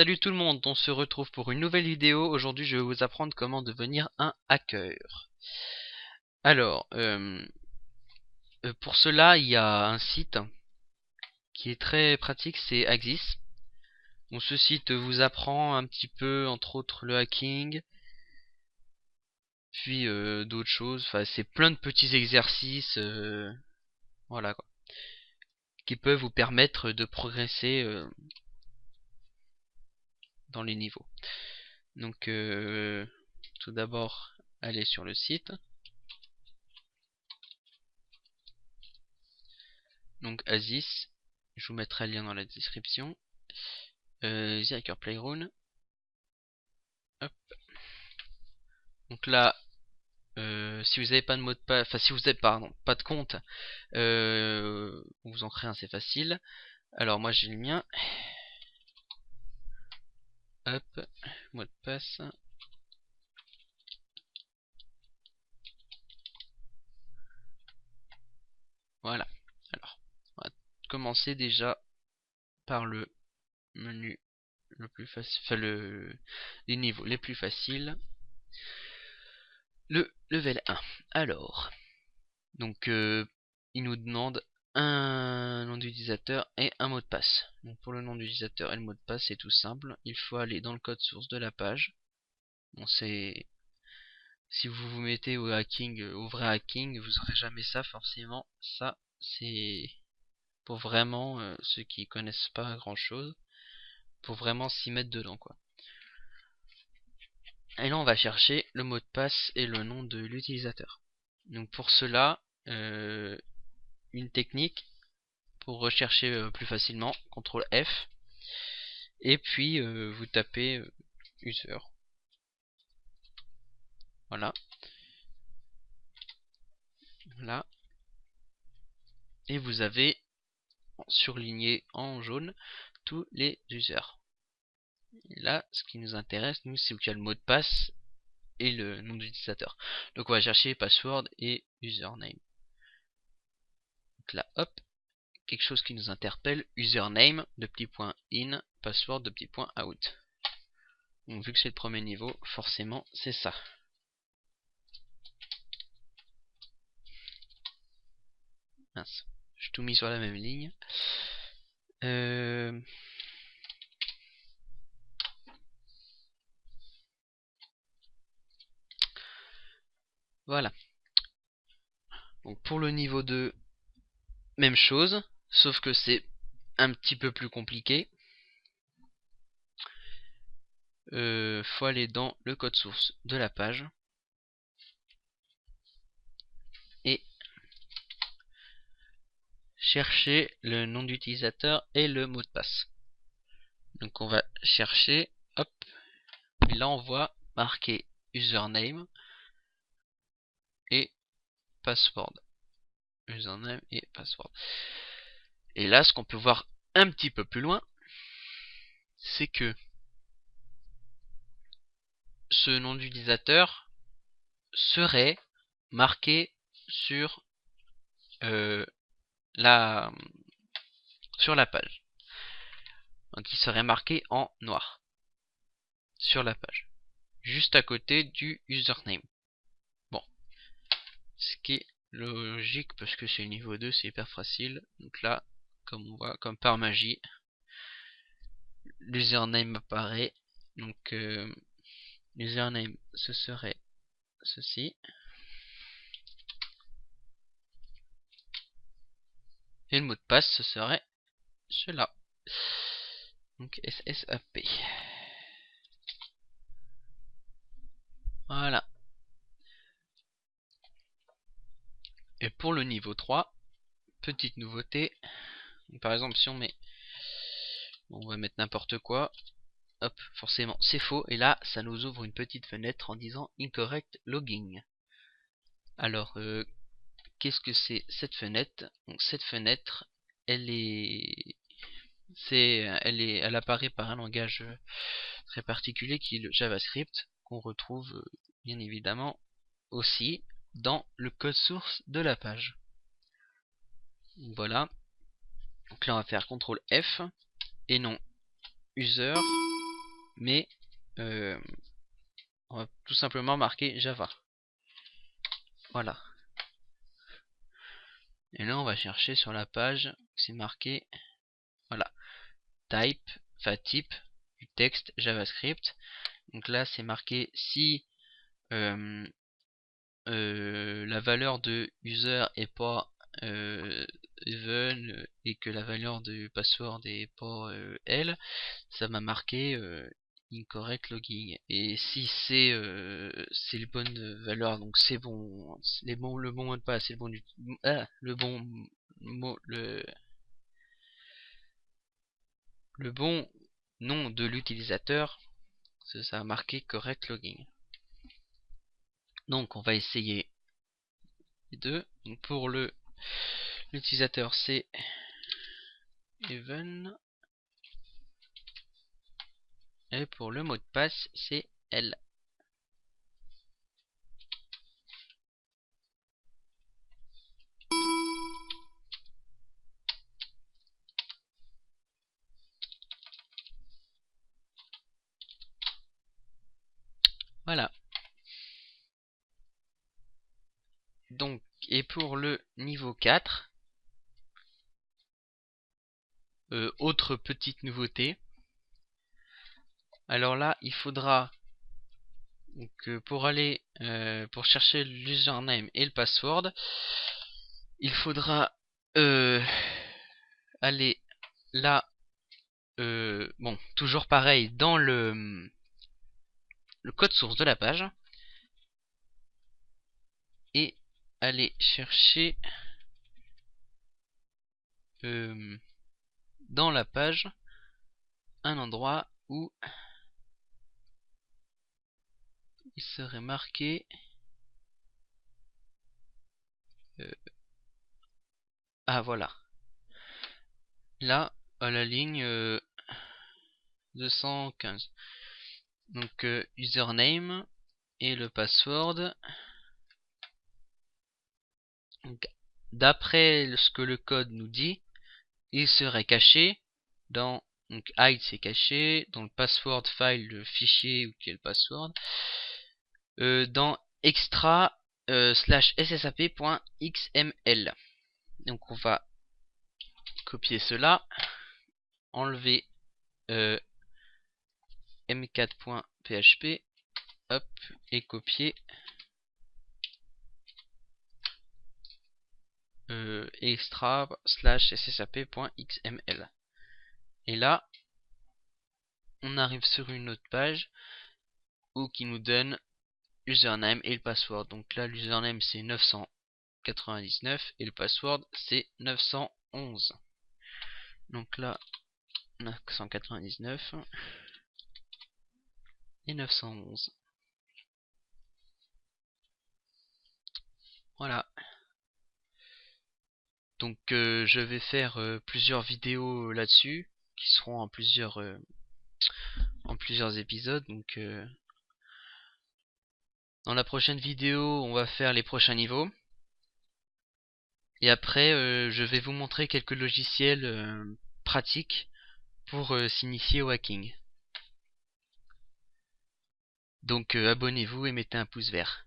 Salut tout le monde, on se retrouve pour une nouvelle vidéo. Aujourd'hui je vais vous apprendre comment devenir un hacker. Alors, pour cela il y a un site qui est très pratique, c'est Axis. Donc, ce site vous apprend un petit peu, entre autres le hacking, puis d'autres choses. Enfin, c'est plein de petits exercices, voilà quoi, qui peuvent vous permettre de progresser dans les niveaux. Donc tout d'abord, allez sur le site. Donc Asis, je vous mettrai le lien dans la description. The Hacker Playground. Hop. Donc là, si vous n'avez pas de mot de passe, enfin si vous n'avez pas de compte, vous en créez un, c'est facile. Alors moi j'ai le mien. Hop, mot de passe. Voilà. Alors, on va commencer déjà par le menu le plus facile, enfin les niveaux les plus faciles. Le level 1. Alors, donc il nous demande un nom d'utilisateur et un mot de passe. Donc pour le nom d'utilisateur et le mot de passe, c'est tout simple. Il faut aller dans le code source de la page. Bon, c'est si vous vous mettez au hacking, au vrai hacking, vous n'aurez jamais ça forcément. Ça, c'est pour vraiment ceux qui connaissent pas grand chose, pour vraiment s'y mettre dedans quoi. Et là, on va chercher le mot de passe et le nom de l'utilisateur. Donc pour cela, une technique pour rechercher plus facilement, CTRL F, et puis vous tapez user. Voilà. Là. Et vous avez surligné en jaune tous les users. Et là, ce qui nous intéresse, nous, c'est qu'il y a le mot de passe et le nom d'utilisateur. Donc on va chercher password et username. Donc là, hop, quelque chose qui nous interpelle, username, de petit point in, password, de petit point out. Donc vu que c'est le premier niveau, forcément c'est ça. Mince, j'ai tout mis sur la même ligne. Voilà. Donc pour le niveau 2, même chose, sauf que c'est un petit peu plus compliqué. Faut aller dans le code source de la page et chercher le nom d'utilisateur et le mot de passe. Donc on va chercher, hop, et là on voit marquer username et password. Username et password. Et là, ce qu'on peut voir un petit peu plus loin, c'est que ce nom d'utilisateur serait marqué sur la page. Donc il serait marqué en noir sur la page, juste à côté du username. Bon, ce qui est logique parce que c'est niveau 2, c'est hyper facile. Donc là, comme on voit, comme par magie, l'username apparaît. Donc l'username, ce serait ceci. Et le mot de passe, ce serait cela. Donc SSAP. Voilà. Et pour le niveau 3, petite nouveauté. Donc, par exemple, si on met... Bon, on va mettre n'importe quoi. Hop, forcément, c'est faux. Et là, ça nous ouvre une petite fenêtre en disant Incorrect Logging. Alors, qu'est-ce que c'est cette fenêtre? Donc, cette fenêtre, elle apparaît par un langage très particulier qui est le JavaScript, qu'on retrouve bien évidemment aussi dans le code source de la page. Voilà. Donc là on va faire CTRL F et non user mais on va tout simplement marquer Java. Voilà. Et là on va chercher sur la page, c'est marqué, voilà, type, enfin type du texte JavaScript. Donc là c'est marqué si la valeur de user est pas even et que la valeur de password est pas L, ça m'a marqué incorrect logging. Et si c'est les bonnes valeurs, donc c'est bon, le bon mot de passe, c'est le bon le bon mot, le bon nom de l'utilisateur, ça a marqué correct logging. Donc on va essayer les deux. Donc pour l'utilisateur c'est even et pour le mot de passe c'est L. Voilà. Donc, et pour le niveau 4, autre petite nouveauté. Alors là, il faudra donc, pour chercher l'username et le password, il faudra aller là, bon, toujours pareil, dans le code source de la page et aller chercher dans la page un endroit où il serait marqué ah voilà, là à la ligne 215. Donc username et le password. D'après ce que le code nous dit, il serait caché dans, donc hide c'est caché, dans le password file, le fichier qui est le password, dans extra /ssap.xml. Donc on va copier cela, enlever m4.php, hop, et copier extra /ssap.xml. Et là, on arrive sur une autre page où qui nous donne username et le password. Donc là, l'username c'est 999 et le password c'est 911. Donc là, 999 et 911. Voilà. Donc je vais faire plusieurs vidéos là-dessus qui seront en plusieurs épisodes. Donc dans la prochaine vidéo, on va faire les prochains niveaux. Et après, je vais vous montrer quelques logiciels pratiques pour s'initier au hacking. Donc abonnez-vous et mettez un pouce vert.